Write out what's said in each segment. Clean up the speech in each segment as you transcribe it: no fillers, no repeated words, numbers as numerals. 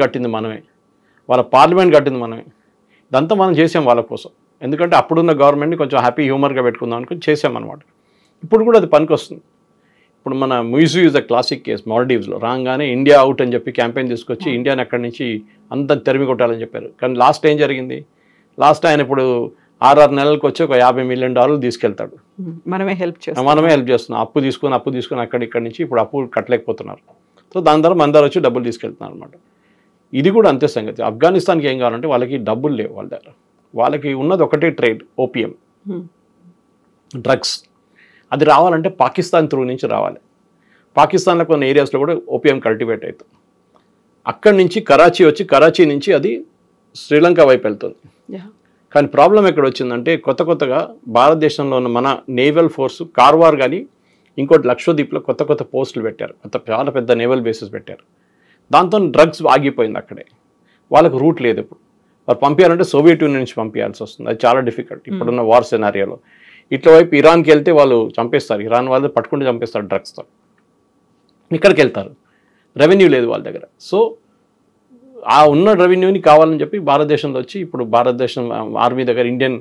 కట్టింది మనమే, వాళ్ళ పార్లమెంట్ కట్టింది మనమే. ఇదంతా మనం చేసాం వాళ్ళ కోసం. ఎందుకంటే అప్పుడున్న గవర్నమెంట్ని కొంచెం హ్యాపీ హ్యూమర్గా పెట్టుకుందాం అనుకుని చేసామన్నమాట. ఇప్పుడు కూడా అది పనికి వస్తుంది. ఇప్పుడు మన Muizzu is a classic case. మాల్డీవ్స్లో రాగానే ఇండియా అవుట్ అని చెప్పి క్యాంపెయిన్ తీసుకొచ్చి ఇండియాని అక్కడి నుంచి అంత తరిమి కొట్టాలని చెప్పారు. కానీ లాస్ట్ ఏం జరిగింది? లాస్ట్ ఆయన ఇప్పుడు 6 నెలలకు వచ్చి ఒక $50 మిలియన్ తీసుకెళ్తాడు. మనమే హెల్ప్ చేస్తున్నాం. అప్పు తీసుకొని ఇక్కడి నుంచి ఇప్పుడు అప్పు కట్టలేకపోతున్నారు. సో దాని ద్వారా మన దగ్గర వచ్చి డబ్బులు తీసుకెళ్తున్నారు అనమాట. ఇది కూడా అంతే సంగతి. ఆఫ్ఘనిస్తాన్కి ఏం కావాలంటే వాళ్ళకి డబ్బులు లేవు వాళ్ళ దగ్గర. వాళ్ళకి ఉన్నది ఒకటే ట్రేడ్, ఓపియం, డ్రగ్స్. అది రావాలంటే పాకిస్తాన్ త్రూ నుంచి రావాలి. పాకిస్తాన్లో కొన్ని ఏరియాస్లో కూడా ఓపియం కల్టివేట్ అవుతుంది. అక్కడి నుంచి కరాచీ వచ్చి, కరాచీ నుంచి అది శ్రీలంక వైపు వెళ్తుంది. కానీ ప్రాబ్లం ఎక్కడ వచ్చిందంటే కొత్తగా భారతదేశంలో ఉన్న మన నేవల్ ఫోర్సు కార్వార్ కానీ ఇంకోటి లక్షద్వీప్లో కొత్త పోస్టులు పెట్టారు. చాలా పెద్ద నేవల్ బేసెస్ పెట్టారు. దాంతో డ్రగ్స్ ఆగిపోయింది అక్కడే. వాళ్ళకు రూట్ లేదు. ఇప్పుడు వారు పంపించాలంటే సోవియట్ యూనియన్ నుంచి పంపించాల్సి వస్తుంది. అది చాలా డిఫికల్ట్ ఇప్పుడున్న వార్ సినారియోలో. ఇట్లా వైపు ఇరాన్కి వెళ్తే వాళ్ళు చంపేస్తారు. ఇరాన్ వాళ్ళు పట్టుకుంటే చంపేస్తారు డ్రగ్స్తో. ఇక్కడికి వెళ్తారు, రెవెన్యూ లేదు వాళ్ళ దగ్గర. సో ఆ ఉన్న రెవెన్యూని కావాలని చెప్పి భారతదేశంలో వచ్చి ఇప్పుడు భారతదేశం ఆర్మీ దగ్గర ఇండియన్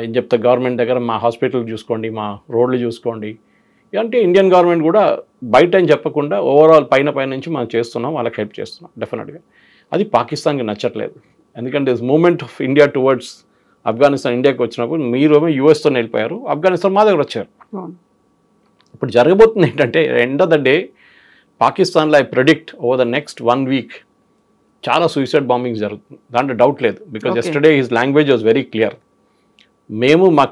ఏం చెప్తా గవర్నమెంట్ దగ్గర మా హాస్పిటల్ చూసుకోండి, మా రోడ్లు చూసుకోండి అంటే ఇండియన్ గవర్నమెంట్ కూడా బయట అని చెప్పకుండా ఓవరాల్ పైన నుంచి మనం చేస్తున్నాం, వాళ్ళకి హెల్ప్ చేస్తున్నాం డెఫినెట్గా. అది పాకిస్తాన్కి నచ్చట్లేదు. ఎందుకంటే movement of India towards Afghanistan ఇండియాకి వచ్చినప్పుడు మీరేమో యూఎస్తో వెళ్ళిపోయారు, ఆఫ్ఘనిస్తాన్ మా దగ్గర వచ్చారు. ఇప్పుడు జరగబోతుంది ఏంటంటే ఎండ్ ఆఫ్ ద డే పాకిస్తాన్లో I predict over the next 1 week చాలా సూసైడ్ బాంబింగ్స్ జరుగుతుంది. దాంట్లో డౌట్ లేదు. Because yesterday his language was very clear. మేము మా